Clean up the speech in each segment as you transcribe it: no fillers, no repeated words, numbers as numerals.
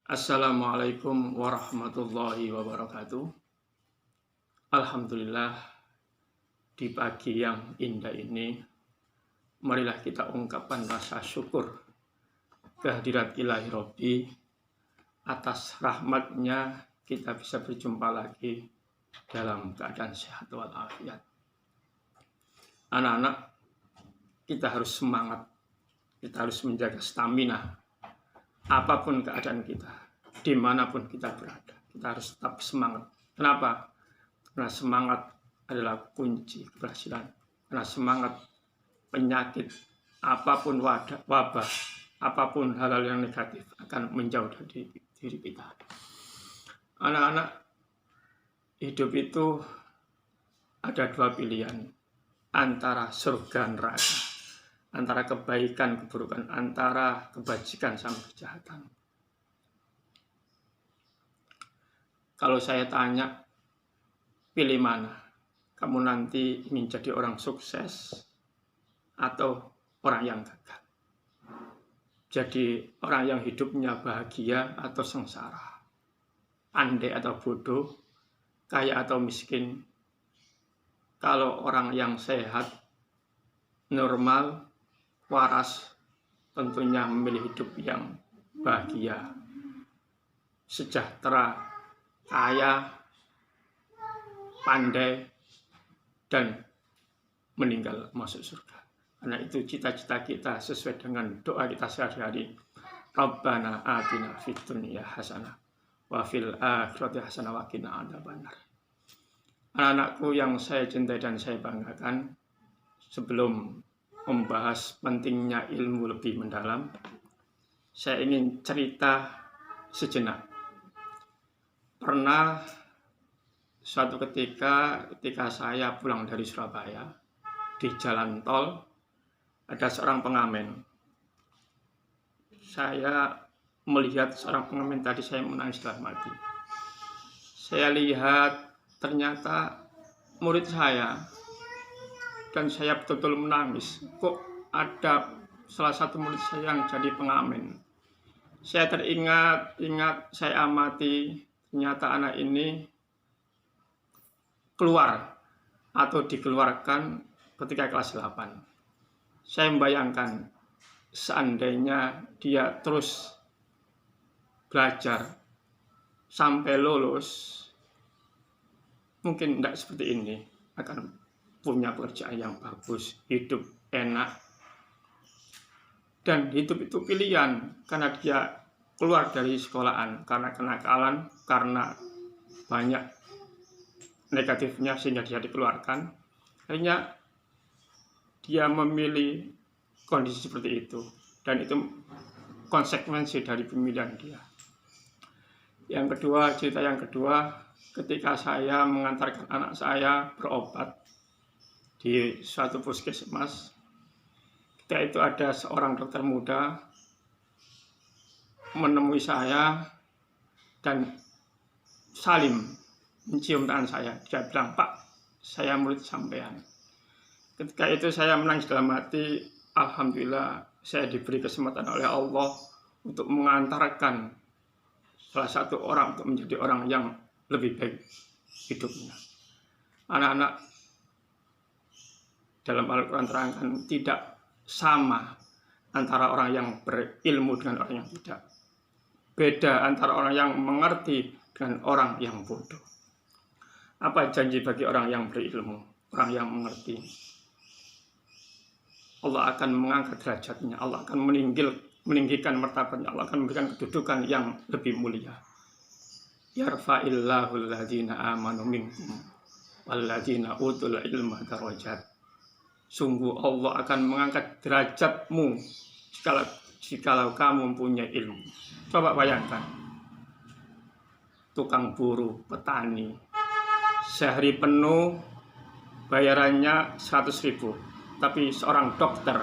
Assalamualaikum warahmatullahi wabarakatuh. Alhamdulillah, di pagi yang indah ini, marilah kita ungkapkan rasa syukur kehadirat ilahi Robbi. Atas rahmatnya kita bisa berjumpa lagi dalam keadaan sehat walafiat. Anak-anak, kita harus semangat, kita harus menjaga stamina. Apapun keadaan kita, dimanapun kita berada, kita harus tetap semangat. Kenapa? Karena semangat adalah kunci keberhasilan. Karena semangat, penyakit, apapun wabah, apapun hal-hal yang negatif akan menjauh dari diri kita. Anak-anak, hidup itu ada dua pilihan, antara surga dan neraka, antara kebaikan, keburukan, antara kebajikan sama kejahatan. Kalau saya tanya, pilih mana? Kamu nanti ingin jadi orang sukses atau orang yang gagal? Jadi orang yang hidupnya bahagia atau sengsara? Andai atau bodoh? Kaya atau miskin? Kalau orang yang sehat, normal, waras, tentunya memilih hidup yang bahagia, sejahtera, kaya, pandai, dan meninggal masuk surga. Karena itu cita-cita kita sesuai dengan doa kita sehari-hari. Rabbana atina fid dunya hasanah wa fil akhirati hasanah wa qina adzabannar. Anak-anakku yang saya cintai dan saya banggakan, sebelum membahas pentingnya ilmu lebih mendalam, saya ingin cerita sejenak. Pernah suatu ketika saya pulang dari Surabaya, di jalan tol ada seorang pengamen. Saya melihat seorang pengamen tadi, saya menangis dalam hati. Saya lihat ternyata murid saya, dan saya betul-betul menangis. Kok ada salah satu murid saya yang jadi pengamen? Saya teringat, saya amati, ternyata anak ini keluar atau dikeluarkan ketika kelas 8. Saya membayangkan, seandainya dia terus belajar sampai lulus, mungkin tidak seperti ini, akan punya pekerjaan yang bagus, hidup enak. Dan hidup itu pilihan, karena dia keluar dari sekolahan karena kenakalan, karena banyak negatifnya sehingga dia dikeluarkan. Akhirnya dia memilih kondisi seperti itu, dan itu konsekuensi dari pemilihan dia. Yang kedua, cerita yang kedua, ketika saya mengantarkan anak saya berobat di suatu puskesmas, ketika itu ada seorang dokter muda menemui saya dan salim mencium tangan saya. Dia bilang, "Pak, saya murid sampean." Ketika itu saya menangis dalam hati. Alhamdulillah, saya diberi kesempatan oleh Allah untuk mengantarkan salah satu orang untuk menjadi orang yang lebih baik hidupnya. Anak-anak, dalam Al-Quran terangkan tidak sama antara orang yang berilmu dengan orang yang tidak. Beda antara orang yang mengerti dengan orang yang bodoh. Apa janji bagi orang yang berilmu, orang yang mengerti? Allah akan mengangkat derajatnya, Allah akan meninggikan martabatnya, Allah akan memberikan kedudukan yang lebih mulia. Yarfa'illahu alladhina amanu minkum walladzina utul ilma darajat. Sungguh Allah akan mengangkat derajatmu jikalau kamu mempunyai ilmu. Coba bayangkan, tukang buruh, petani, sehari penuh bayarannya 100.000. Tapi seorang dokter,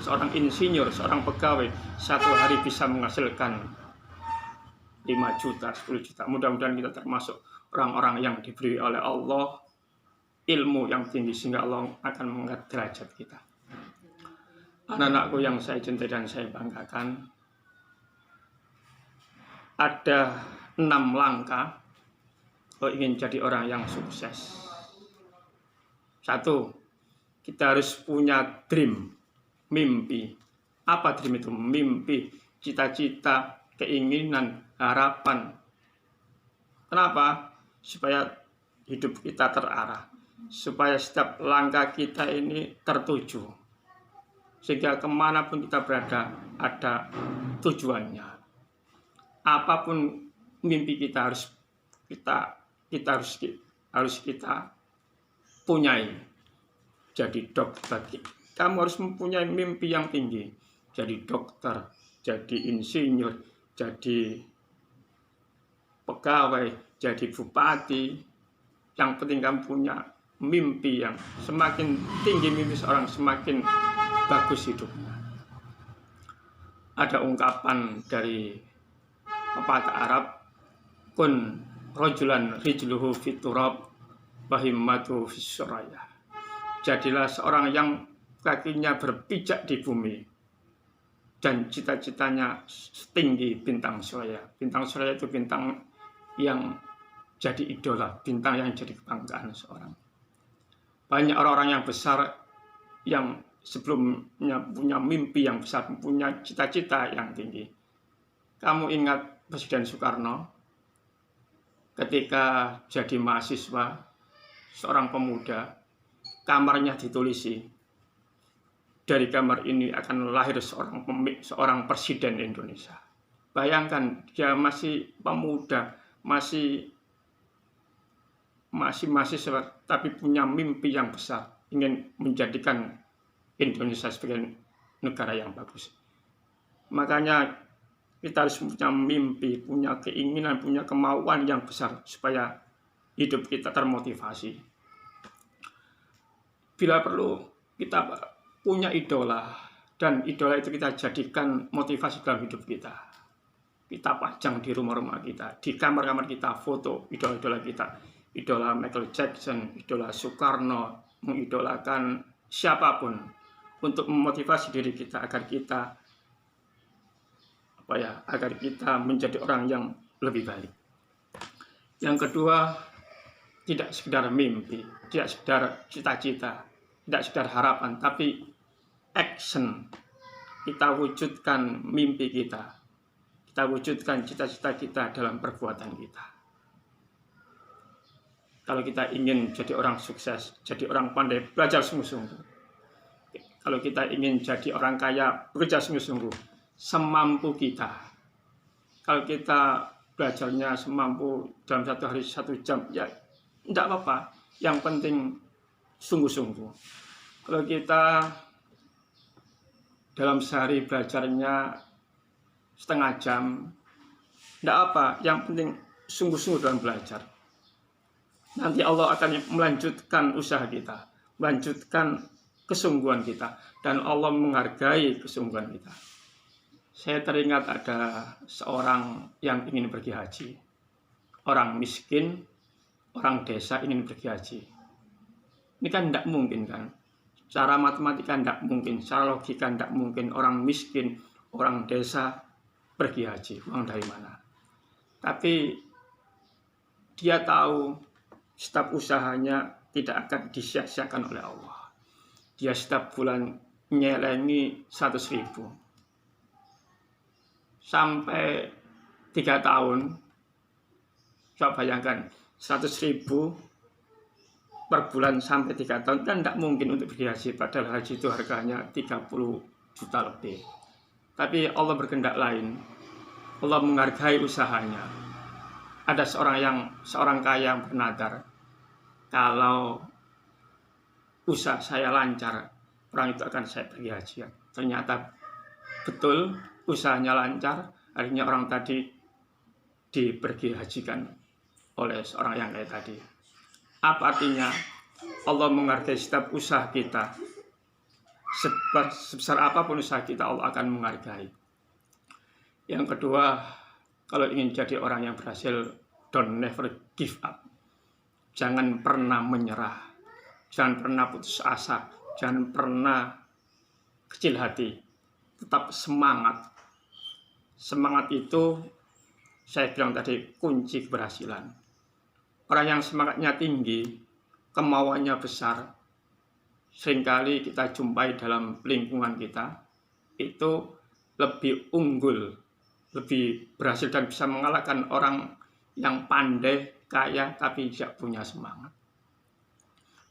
seorang insinyur, seorang pegawai, satu hari bisa menghasilkan 5 juta, 10 juta. Mudah-mudahan kita termasuk orang-orang yang diberi oleh Allah ilmu yang tinggi, sehingga Allah akan mengangkat derajat kita. Anak-anakku yang saya cintai dan saya banggakan, ada 6 langkah kalau ingin jadi orang yang sukses. 1, kita harus punya dream, mimpi. Apa dream itu? Mimpi, cita-cita, keinginan, harapan. Kenapa? Supaya hidup kita terarah, supaya setiap langkah kita ini tertuju, sehingga kemanapun kita berada ada tujuannya. Apapun mimpi kita harus kita punyai. Jadi dokter, kamu harus mempunyai mimpi yang tinggi. Jadi dokter, jadi insinyur, jadi pegawai, jadi bupati. Yang penting kamu punya mimpi yang semakin tinggi mimpi seorang, semakin bagus hidupnya. Ada ungkapan dari pepatah Arab, kun rojulan rijluhu fiturab wahimmatu fisuraya. Jadilah seorang yang kakinya berpijak di bumi dan cita-citanya setinggi bintang surya. Bintang surya itu bintang yang jadi idola, bintang yang jadi kebanggaan seorang. Banyak orang-orang yang besar yang sebelumnya punya mimpi yang besar, punya cita-cita yang tinggi. Kamu ingat Presiden Soekarno ketika jadi mahasiswa, seorang pemuda, kamarnya ditulisi, dari kamar ini akan lahir seorang presiden Indonesia. Bayangkan, dia masih pemuda, masih mahasiswa, tapi punya mimpi yang besar, ingin menjadikan Indonesia sebagai negara yang bagus. Makanya kita harus punya mimpi, punya keinginan, punya kemauan yang besar supaya hidup kita termotivasi. Bila perlu kita punya idola, dan idola itu kita jadikan motivasi dalam hidup kita. Kita pajang di rumah-rumah kita, di kamar-kamar kita, foto idola-idola kita. Idola Michael Jackson, idola Soekarno, mengidolakan siapapun untuk memotivasi diri kita agar kita menjadi orang yang lebih baik. Yang kedua, tidak sekedar mimpi, tidak sekedar cita-cita, tidak sekedar harapan, tapi action. Kita wujudkan mimpi kita, kita wujudkan cita-cita kita dalam perbuatan kita. Kalau kita ingin jadi orang sukses, jadi orang pandai, belajar sungguh-sungguh. Kalau kita ingin jadi orang kaya, bekerja sungguh-sungguh, semampu kita. Kalau kita belajarnya semampu dalam 1 hari 1 jam, ya tidak apa-apa. Yang penting sungguh-sungguh. Kalau kita dalam sehari belajarnya setengah jam, tidak apa. Yang penting sungguh-sungguh dalam belajar. Nanti Allah akan melanjutkan usaha kita, melanjutkan kesungguhan kita, dan Allah menghargai kesungguhan kita. Saya teringat ada seorang yang ingin pergi haji. Orang miskin, orang desa ingin pergi haji. Ini kan tidak mungkin kan? Secara matematika tidak mungkin, secara logika tidak mungkin orang miskin, orang desa pergi haji. Uang dari mana? Tapi dia tahu setiap usahanya tidak akan disia-siakan oleh Allah. Dia setiap bulan nyelengi 100.000. Sampai 3 tahun, coba bayangkan 100.000 per bulan sampai 3 tahun, kan tidak mungkin untuk pergi haji, padahal haji itu harganya 30 juta lebih. Tapi Allah berkehendak lain, Allah menghargai usahanya. Ada seorang kaya yang bernadar, kalau usaha saya lancar, orang itu akan saya pergi haji. Ternyata betul, usahanya lancar, akhirnya orang tadi dipergi hajikan oleh seorang yang kaya tadi. Apa artinya? Allah menghargai setiap usaha kita. Sebesar apapun usaha kita, Allah akan menghargai. Yang kedua, kalau ingin jadi orang yang berhasil, don't never give up. Jangan pernah menyerah, jangan pernah putus asa, jangan pernah kecil hati. Tetap semangat. Semangat itu saya bilang tadi kunci keberhasilan. Orang yang semangatnya tinggi, kemauannya besar, seringkali kita jumpai dalam lingkungan kita, itu lebih unggul, lebih berhasil dan bisa mengalahkan orang yang pandai, kaya, tapi tidak punya semangat.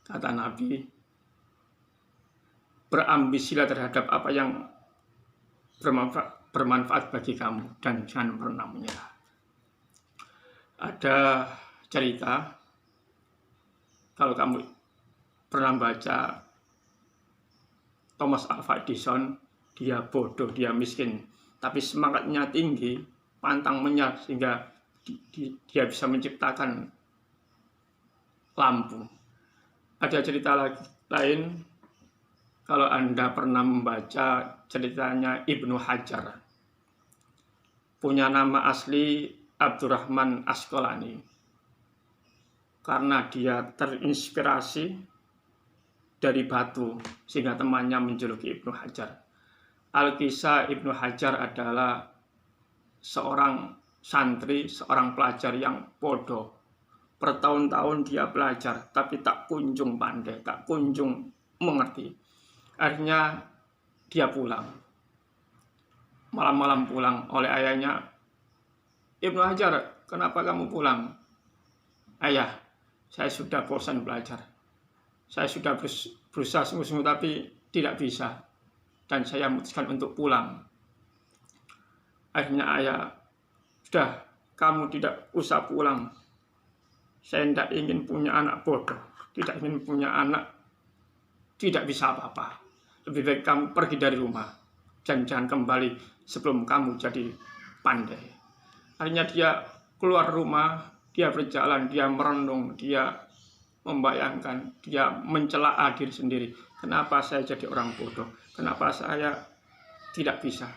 Kata Nabi, berambisilah terhadap apa yang bermanfaat bagi kamu dan jangan pernah menyerah. Ada cerita, kalau kamu pernah baca Thomas Alva Edison, dia bodoh, dia miskin, tapi semangatnya tinggi, pantang menyerah sehingga dia bisa menciptakan lampu. Ada cerita lain, kalau Anda pernah membaca ceritanya Ibnu Hajar, punya nama asli Abdurrahman Asqalani, karena dia terinspirasi dari batu sehingga temannya menjuluki Ibnu Hajar. Al-Kisah Ibnu Hajar adalah seorang santri, seorang pelajar yang bodoh. Bertahun-tahun dia belajar, tapi tak kunjung pandai, tak kunjung mengerti. Akhirnya dia pulang. Malam-malam pulang oleh ayahnya, Ibnu Hajar, kenapa kamu pulang? Ayah, saya sudah bosan belajar. Saya sudah berusaha sungguh-sungguh tapi tidak bisa. Dan saya memutuskan untuk pulang. Akhirnya ayah, sudah, kamu tidak usah pulang. Saya tidak ingin punya anak bodoh. Tidak ingin punya anak tidak bisa apa-apa. Lebih baik kamu pergi dari rumah. Dan jangan kembali sebelum kamu jadi pandai. Akhirnya dia keluar rumah, dia berjalan, dia merenung, dia membayangkan, dia mencela diri sendiri. Kenapa saya jadi orang bodoh? Kenapa saya tidak bisa?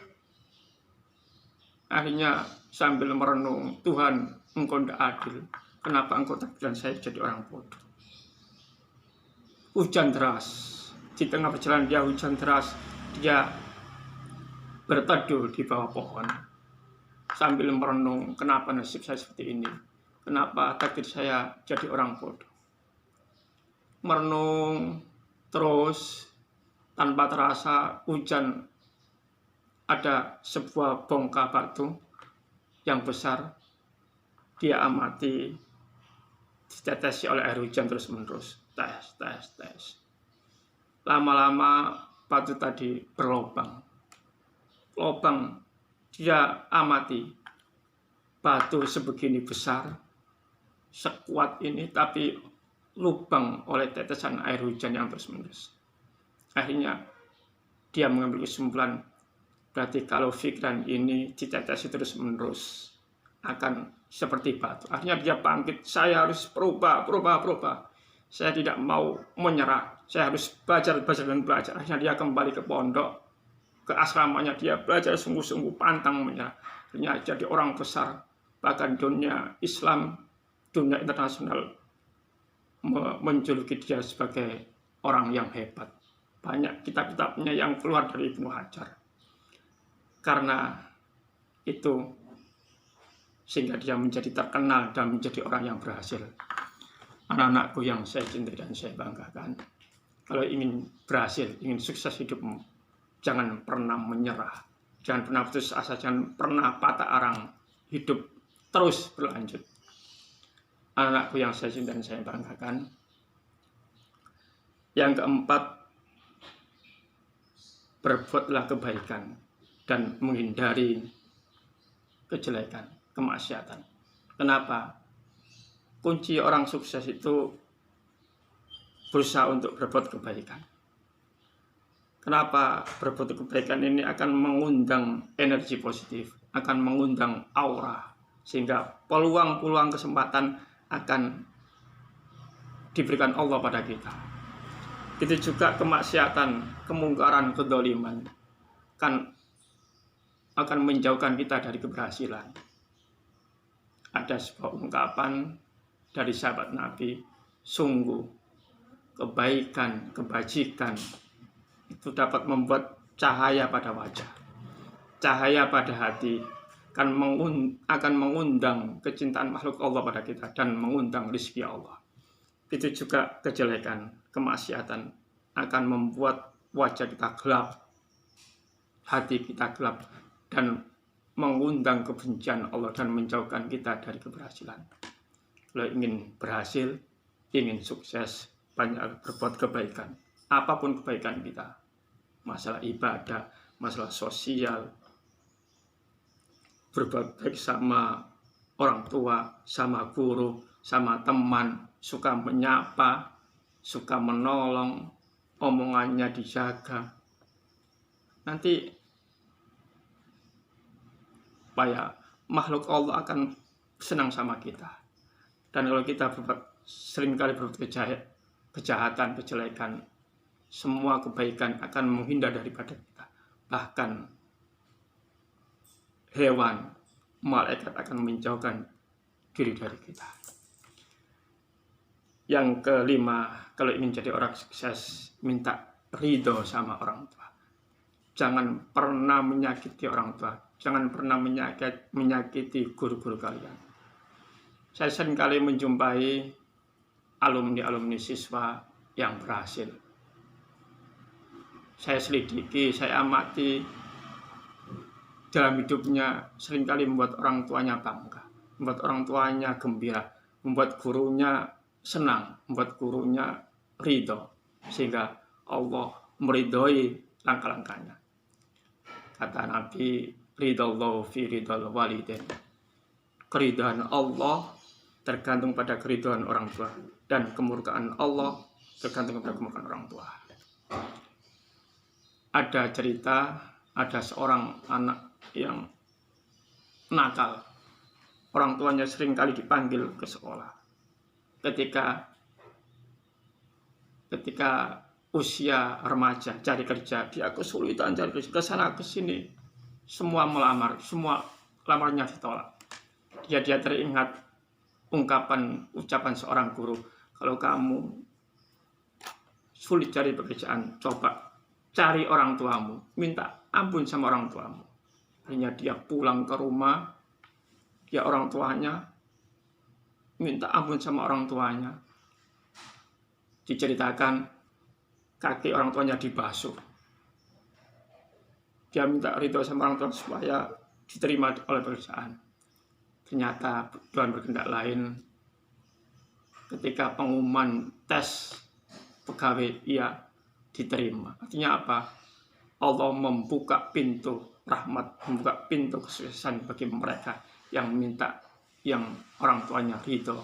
Akhirnya sambil merenung, Tuhan, Engkau tidak adil. Kenapa Engkau takdirkan saya jadi orang bodoh? Hujan deras. Di tengah perjalanan dia hujan deras. Dia berteduh di bawah pohon. Sambil merenung, kenapa nasib saya seperti ini? Kenapa takdir saya jadi orang bodoh? Merenung terus, tanpa terasa hujan, ada sebuah bongkah batu yang besar. Dia amati, ditetesi oleh air hujan terus-menerus. Tes. Lama-lama batu tadi berlubang. Dia amati, batu sebegini besar, sekuat ini, tapi lubang oleh tetesan air hujan yang terus-menerus. Akhirnya dia mengambil kesimpulan, berarti kalau pikiran ini ditetesi terus-menerus akan seperti batu. Akhirnya dia bangkit, saya harus berubah. Saya tidak mau menyerah, saya harus belajar. Akhirnya dia kembali ke pondok, ke asramanya, dia belajar sungguh-sungguh, pantang menyerah. Akhirnya jadi orang besar, bahkan dunia Islam, dunia internasional menjuluki dia sebagai orang yang hebat. Banyak kitab-kitabnya yang keluar dari Ibnu Hajar. Karena itu, sehingga dia menjadi terkenal dan menjadi orang yang berhasil. Anak-anakku yang saya cintai dan saya banggakan, kalau ingin berhasil, ingin sukses hidupmu, jangan pernah menyerah, jangan pernah putus asa, jangan pernah patah arang. Hidup terus berlanjut. Anak-anakku yang saya cintai dan saya banggakan. Yang keempat, berbuatlah kebaikan dan menghindari kejelekan, kemaksiatan. Kenapa? Kunci orang sukses itu berusaha untuk berbuat kebaikan. Kenapa? Berbuat kebaikan ini akan mengundang energi positif, akan mengundang aura, sehingga peluang-peluang kesempatan akan diberikan Allah pada kita. Itu juga kemaksiatan, kemungkaran, kedoliman kan akan menjauhkan kita dari keberhasilan. Ada sebuah ungkapan dari sahabat Nabi, sungguh kebaikan, kebajikan itu dapat membuat cahaya pada wajah, cahaya pada hati, akan mengundang kecintaan makhluk Allah pada kita dan mengundang rizki Allah. Itu juga kejelekan, kemaksiatan akan membuat wajah kita gelap, hati kita gelap, dan mengundang kebencian Allah dan menjauhkan kita dari keberhasilan. Kalau ingin berhasil, ingin sukses, banyak berbuat kebaikan. Apapun kebaikan kita, masalah ibadah, masalah sosial, berbuat baik sama orang tua, sama guru, sama teman, suka menyapa, suka menolong, omongannya dijaga. Nanti makhluk Allah akan senang sama kita. Dan kalau kita seringkali berbuat kejahatan, kejelekan, semua kebaikan akan menghindar daripada kita. Bahkan hewan, malaikat akan menjauhkan diri dari kita. Yang kelima, kalau ingin jadi orang sukses, minta ridho sama orang tua. Jangan pernah menyakiti orang tua. Jangan pernah menyakiti guru-guru kalian. Saya seringkali menjumpai alumni siswa yang berhasil. Saya selidiki, saya amati, dalam hidupnya seringkali membuat orang tuanya bangga, membuat orang tuanya gembira, membuat gurunya senang, membuat gurunya ridho, sehingga Allah meridhoi langkah-langkahnya. Kata Nabi, ridallahu fi ridal walidain. Keridhaan Allah tergantung pada keridhaan orang tua, dan kemurkaan Allah tergantung pada kemurkaan orang tua. Ada cerita, ada seorang anak yang nakal. Orang tuanya sering kali dipanggil ke sekolah. Ketika usia remaja cari kerja, dia kesulitan cari kerja, kesana kesini, semua melamar, semua lamarnya ditolak. Dia teringat ucapan seorang guru, kalau kamu sulit cari pekerjaan, coba cari orang tuamu, minta ampun sama orang tuamu. Akhirnya dia pulang ke rumah, orang tuanya minta ampun sama orang tuanya. Diceritakan kaki orang tuanya dibasuh. Dia minta ridho sama orang tua supaya diterima oleh pekerjaan. Ternyata Tuhan berkehendak lain. Ketika pengumuman tes pegawai, ia diterima. Artinya apa? Allah membuka pintu rahmat, membuka pintu kesuksesan bagi mereka yang minta, yang orang tuanya ridho.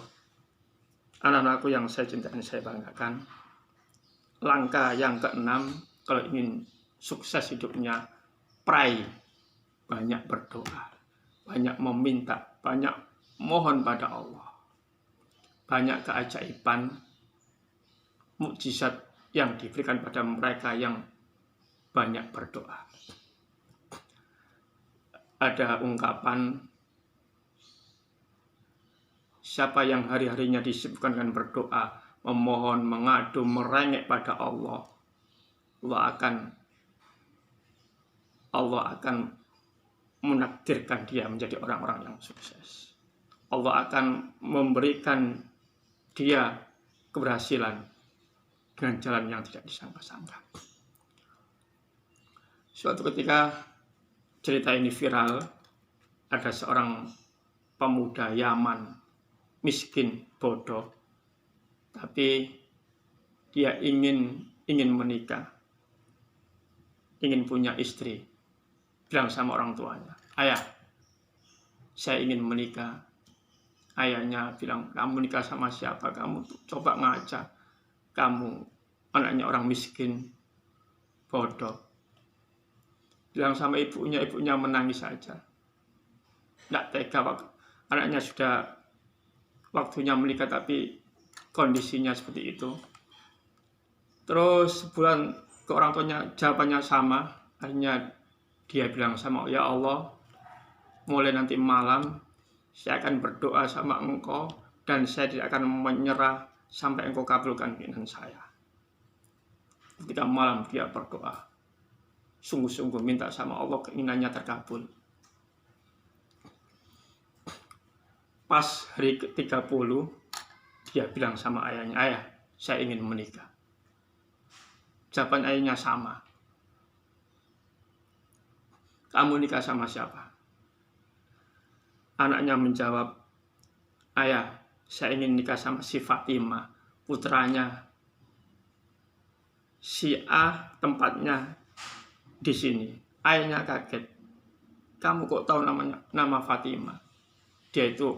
Anak-anakku yang saya cintai dan saya banggakan, langkah yang keenam, kalau ingin sukses hidupnya, pray, banyak berdoa, banyak meminta, banyak mohon pada Allah. Banyak keajaiban, mukjizat yang diberikan pada mereka yang banyak berdoa. Ada ungkapan, siapa yang hari-harinya disibukkan dengan berdoa, memohon, mengadu, merengek pada Allah, Allah akan menakdirkan dia menjadi orang-orang yang sukses. Allah akan memberikan dia keberhasilan dengan jalan yang tidak disangka-sangka. Suatu ketika cerita ini viral, ada seorang pemuda Yaman, miskin, bodoh, tapi dia ingin menikah, ingin punya istri. Bilang sama orang tuanya, ayah, saya ingin menikah. Ayahnya bilang, kamu nikah sama siapa? Kamu coba ngaca, kamu anaknya orang miskin, bodoh. Bilang sama ibunya menangis saja. Tidak tega, anaknya sudah waktunya menikah tapi kondisinya seperti itu. Terus sebulan ke orang tuanya jawabannya sama. Akhirnya dia bilang sama, ya Allah, mulai nanti malam saya akan berdoa sama engkau dan saya tidak akan menyerah sampai engkau kabulkan keinginan saya. Ketika malam dia berdoa, sungguh-sungguh minta sama Allah keinginannya terkabul. Pas hari ke-30 dia bilang sama ayahnya, "Ayah, saya ingin menikah." Jawaban ayahnya sama. "Kamu nikah sama siapa?" Anaknya menjawab, "Ayah, saya ingin nikah sama si Fatimah, putranya si A, tempatnya di sini." Ayahnya kaget. "Kamu kok tahu nama Fatimah? Dia itu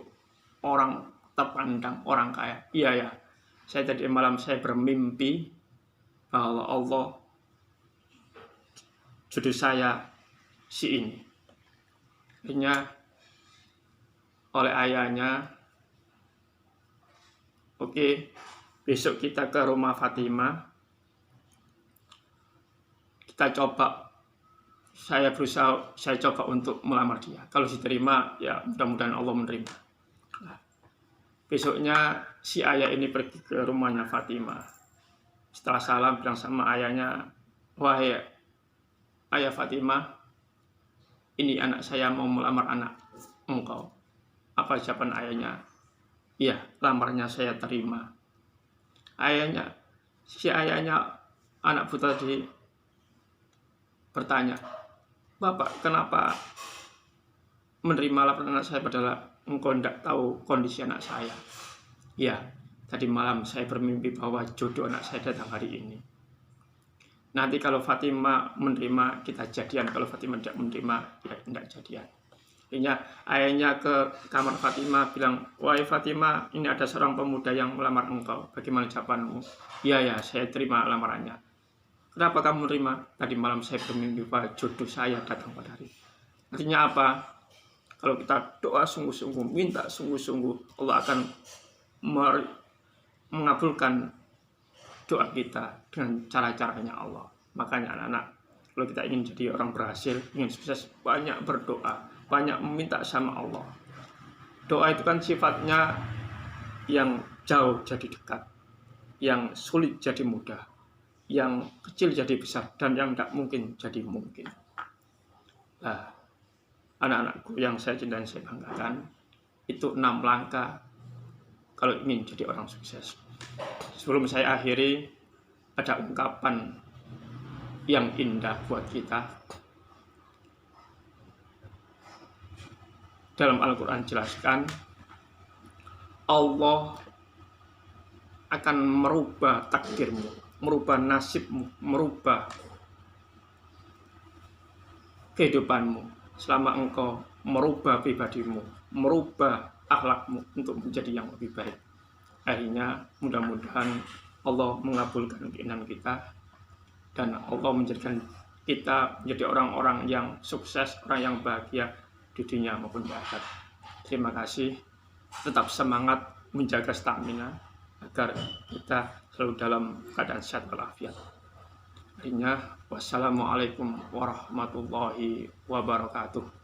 orang terpandang, orang kaya." "Iya ya, saya tadi malam saya bermimpi bahwa Allah jodoh saya si ini." Akhirnya oleh ayahnya, "Oke, besok kita ke rumah Fatimah. Saya coba untuk melamar dia. Kalau diterima, ya mudah-mudahan Allah menerima." Nah, besoknya si ayah ini pergi ke rumahnya Fatimah. Setelah salam bilang sama ayahnya, "Wahai ayah Fatimah, ini anak saya mau melamar anak engkau." Apa jawaban ayahnya? "Iya, lamarnya saya terima." Si ayahnya anak buta tadi bertanya, "Bapak, kenapa menerima lamaran anak saya padahal engkau tidak tahu kondisi anak saya?" "Ya, tadi malam saya bermimpi bahwa jodoh anak saya datang hari ini. Nanti kalau Fatimah menerima, kita jadian. Kalau Fatimah tidak menerima, ya tidak jadian." Akhirnya ayahnya ke kamar Fatimah bilang, "Wahai Fatimah, ini ada seorang pemuda yang melamar engkau. Bagaimana jawabanmu?" "Ya, saya terima lamarannya." "Kenapa kamu menerima?" "Tadi malam saya bermimpi bahwa jodoh saya datang pada hari." Artinya apa? Kalau kita doa sungguh-sungguh, minta sungguh-sungguh, Allah akan mengabulkan doa kita dengan cara-caranya Allah. Makanya anak-anak, kalau kita ingin jadi orang berhasil, ingin sukses, banyak berdoa, banyak meminta sama Allah. Doa itu kan sifatnya yang jauh jadi dekat, yang sulit jadi mudah, yang kecil jadi besar, dan yang tidak mungkin jadi mungkin. Nah, anak-anakku yang saya cintai dan saya banggakan, itu 6 langkah kalau ingin jadi orang sukses. Sebelum saya akhiri, ada ungkapan yang indah buat kita. Dalam Al-Quran jelaskan, Allah akan merubah takdirmu, merubah nasibmu, merubah kehidupanmu selama engkau merubah pribadimu, merubah akhlakmu untuk menjadi yang lebih baik. Akhirnya mudah-mudahan Allah mengabulkan keinginan kita dan Allah menjadikan kita menjadi orang-orang yang sukses, orang yang bahagia di dunia maupun di akhirat. Terima kasih. Tetap semangat menjaga stamina agar kita selalu dalam keadaan sehat walafiat. Akhirnya, wassalamualaikum warahmatullahi wabarakatuh.